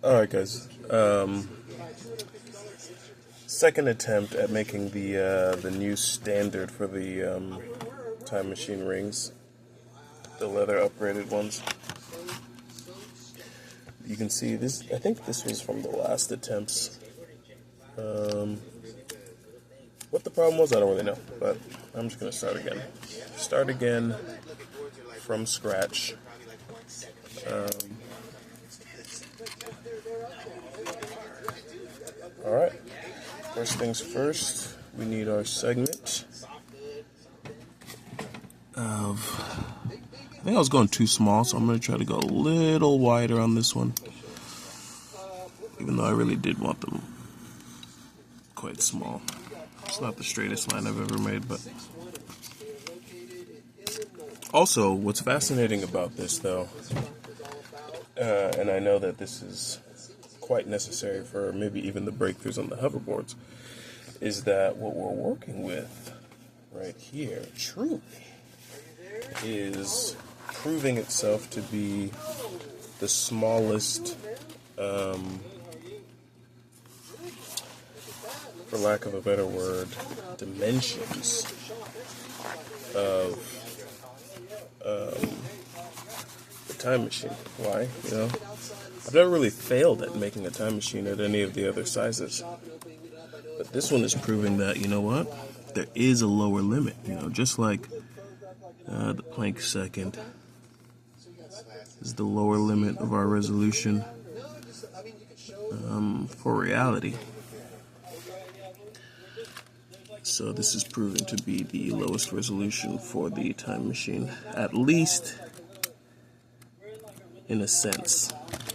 Alright guys, second attempt at making the new standard for the time machine rings, the leather upgraded ones. You can see this, I think this was from the last attempts. What the problem was, I don't really know, but I'm just going to start again. Start again from scratch. Alright, first things first, we need our segment of, I think I was going too small, so I'm going to try to go a little wider on this one, even though I really did want them quite small. It's not the straightest line I've ever made, but also what's fascinating about this though, and I know that this is quite necessary for maybe even the breakthroughs on the hoverboards, is that what we're working with right here truly is proving itself to be the smallest, for lack of a better word, dimensions of the time machine. Why? You know, I've never really failed at making a time machine at any of the other sizes, but this one is proving that, you know what, there is a lower limit. You know, just like the Planck second is the lower limit of our resolution for reality. So this is proven to be the lowest resolution for the time machine, at least in a sense.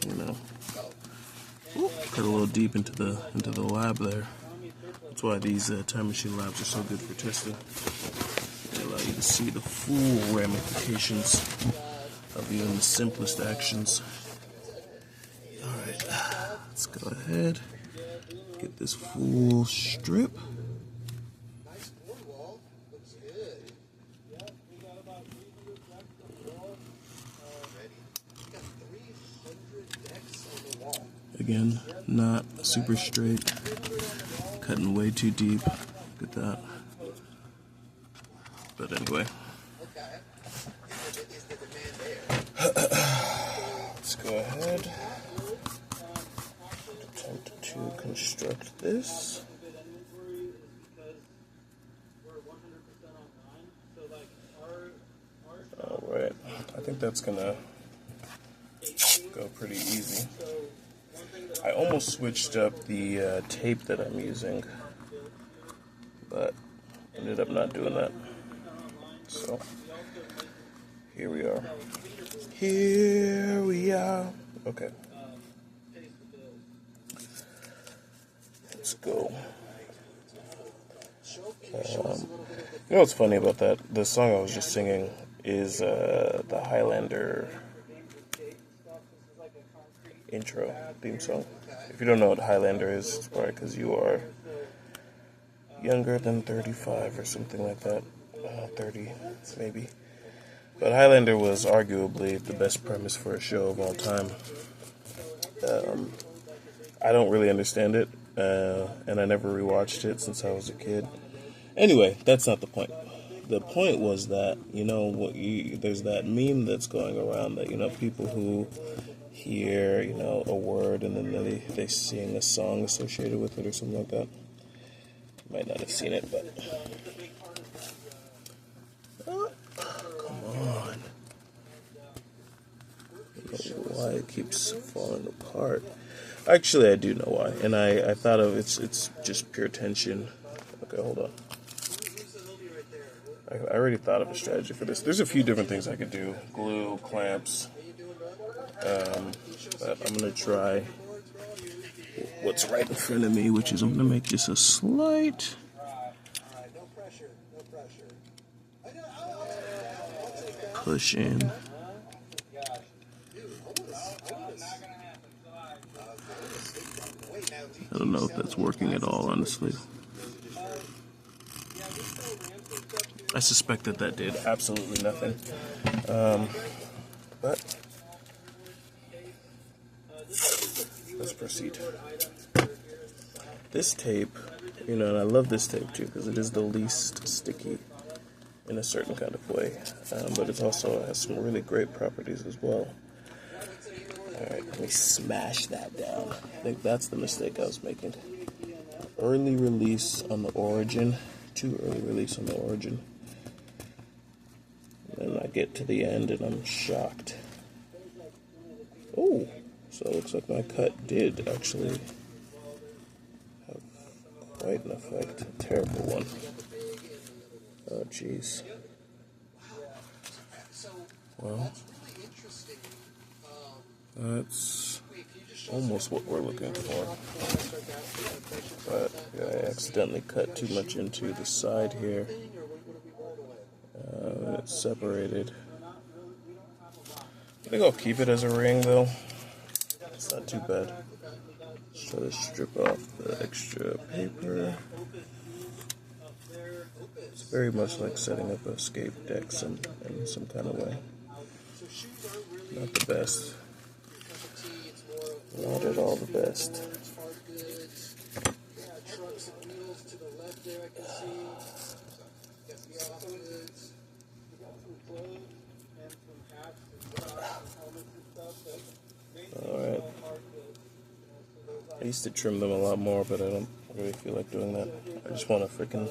You know, cut a little deep into the lab there. That's why these time machine labs are so good for testing. They allow you to see the full ramifications of even the simplest actions. All right, let's go ahead, get this full strip. Again, not super straight, cutting way too deep. Look at that. But anyway, let's go ahead, attempt to construct this. Alright, I think that's gonna go pretty easy. I almost switched up the tape that I'm using, but ended up not doing that. So, here we are. Here we are. Okay. Let's go. You know what's funny about that? The song I was just singing is the Highlander intro theme song. If you don't know what Highlander is, it's probably because you are younger than 35 or something like that. 30 maybe. But Highlander was arguably the best premise for a show of all time. I don't really understand it, and I never rewatched it since I was a kid. Anyway, that's not the point. The point was that, you know, there's that meme that's going around that, you know, people who hear, you know, a word and then they sing a song associated with it or something like that. Might not have seen it, but come on. I don't know why it keeps falling apart. Actually, I do know why, and I thought of it's just pure tension. Okay, hold on. I already thought of a strategy for this. There's a few different things I could do. Glue, clamps. But I'm going to try what's right in front of me, which is I'm going to make just a slight push in. I don't know if that's working at all, honestly. I suspect that did absolutely nothing. But let's proceed. This tape, you know, and I love this tape too because it is the least sticky in a certain kind of way, but it also has some really great properties as well. Alright, let me smash that down. I think that's the mistake I was making. Early release on the origin, too early release on the origin. And then I get to the end and I'm shocked. Oh, so it looks like my cut did actually have quite an effect. A terrible one. Oh, jeez. Well, that's almost what we're looking for. But yeah, I accidentally cut too much into the side here. It's separated. I think I'll keep it as a ring though. It's not too bad. Just try to strip off the extra paper. It's very much like setting up escape decks in some kind of way. Not the best. Not at all the best. Alright. I used to trim them a lot more, but I don't really feel like doing that. I just want to freaking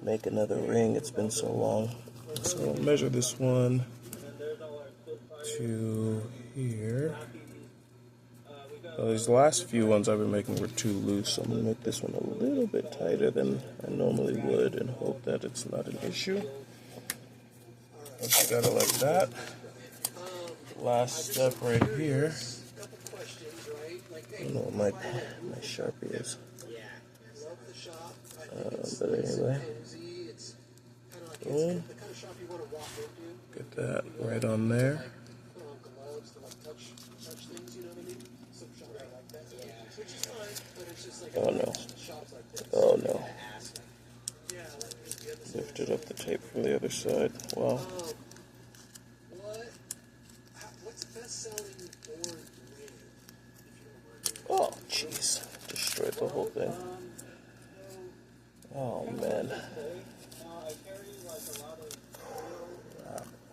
make another ring. It's been so long. So I'll measure this one to here. Well, these last few ones I've been making were too loose, so I'm going to make this one a little bit tighter than I normally would and hope that it's not an issue. Once you got it like that, last step right here. I don't know what my Sharpie is. But anyway, boom. Get that right on there. Oh no. Oh no. Lifted up the tape from the other side. Wow. Oh, jeez. Destroyed the whole thing. Oh, man.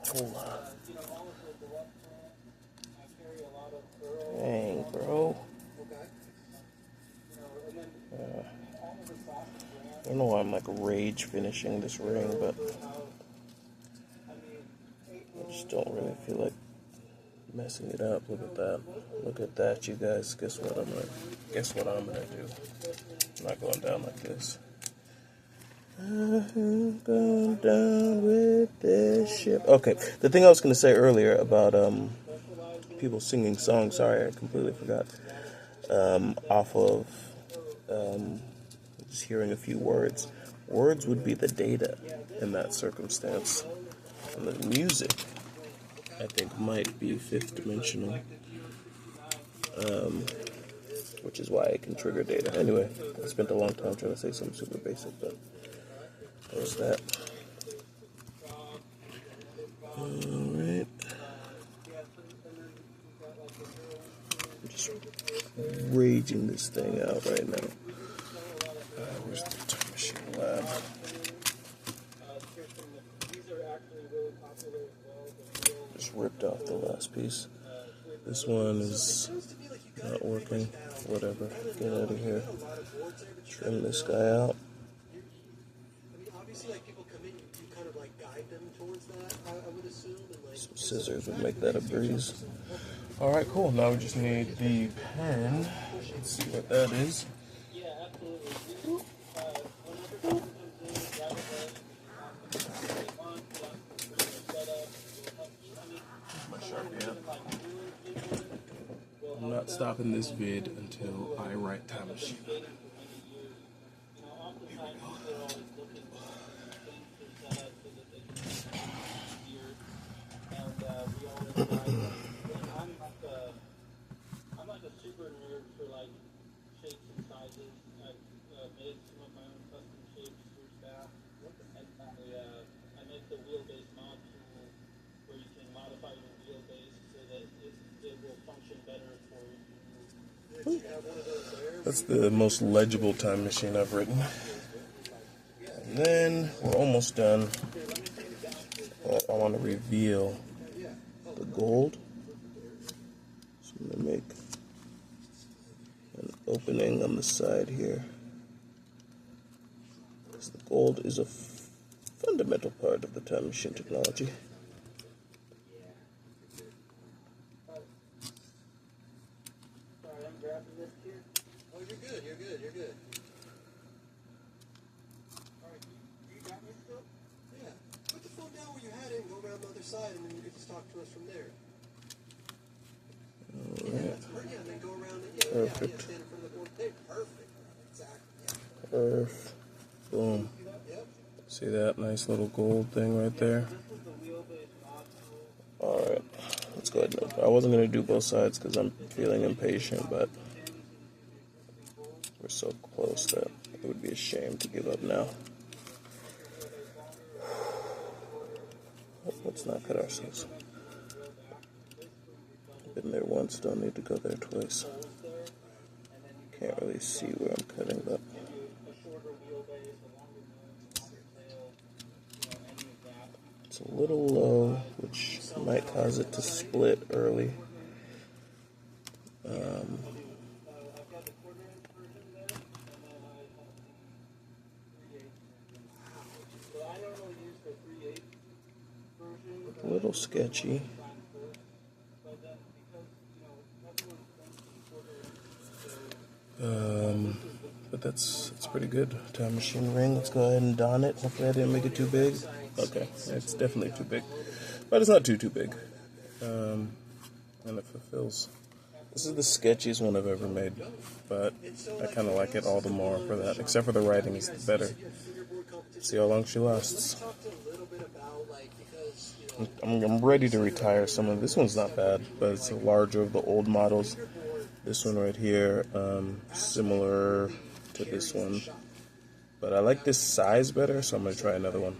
Hold on. Dang, bro. I don't know why I'm like rage finishing this ring, but I just don't really feel like messing it up. Look at that. Look at that, you guys. Guess what I'm gonna do? I'm not going down like this. I'm going down with this ship. Okay, the thing I was gonna say earlier about people singing songs. Sorry, I completely forgot. Off of just hearing a few words. Words would be the data in that circumstance, and the music, I think, might be fifth dimensional, which is why it can trigger data. Anyway, I spent a long time trying to say something super basic, but there's that. Alright. I'm just raging this thing out right now. Where's the Time Machine Lab? Just ripped off the last piece. This one is not working. Whatever. Get out of here. Trim this guy out. Some scissors would make that a breeze. Alright, cool. Now we just need the pen. Let's see what that is. I'm not stopping this vid until I write Time Machine. I'm like a super nerd for like shapes and sizes. I've made some of my own custom shapes for staff. I make the wheelbase mod tool where you can modify your wheelbase so that it will function better for you. That's the most legible time machine I've written. And then we're almost done. I want to reveal the gold. So I'm going to make an opening on the side here. Because the gold is a fundamental part of the time machine technology. Oh, you're good, you're good, you're good. Alright, you got me still? Yeah. Put the phone down where you had it and go around the other side and then you can just talk to us from there. Alright. Yeah, then go around and Perfect. stand in front of the board. Hey, perfect. Exactly. Yeah. Perf. Boom. Yep. See that nice little gold thing right there? Alright. Let's go ahead and open. I wasn't going to do both sides because I'm feeling impatient, but we're so close that it would be a shame to give up now. Let's not cut ourselves. Been there once, don't need to go there twice. Can't really see where I'm cutting, but it's a little low, which might cause it to split early. A little sketchy. But that's pretty good. Time machine ring. Let's go ahead and don it. Hopefully I didn't make it too big. Okay, it's definitely too big, but it's not too big. And it fulfills. This is the sketchiest one I've ever made, but I kind of like it all the more for that. Except for the writing is better. See how long she lasts. I'm ready to retire some of this one's not bad, but it's a larger of the old models. This one right here, similar to this one, but I like this size better, so I'm gonna try another one.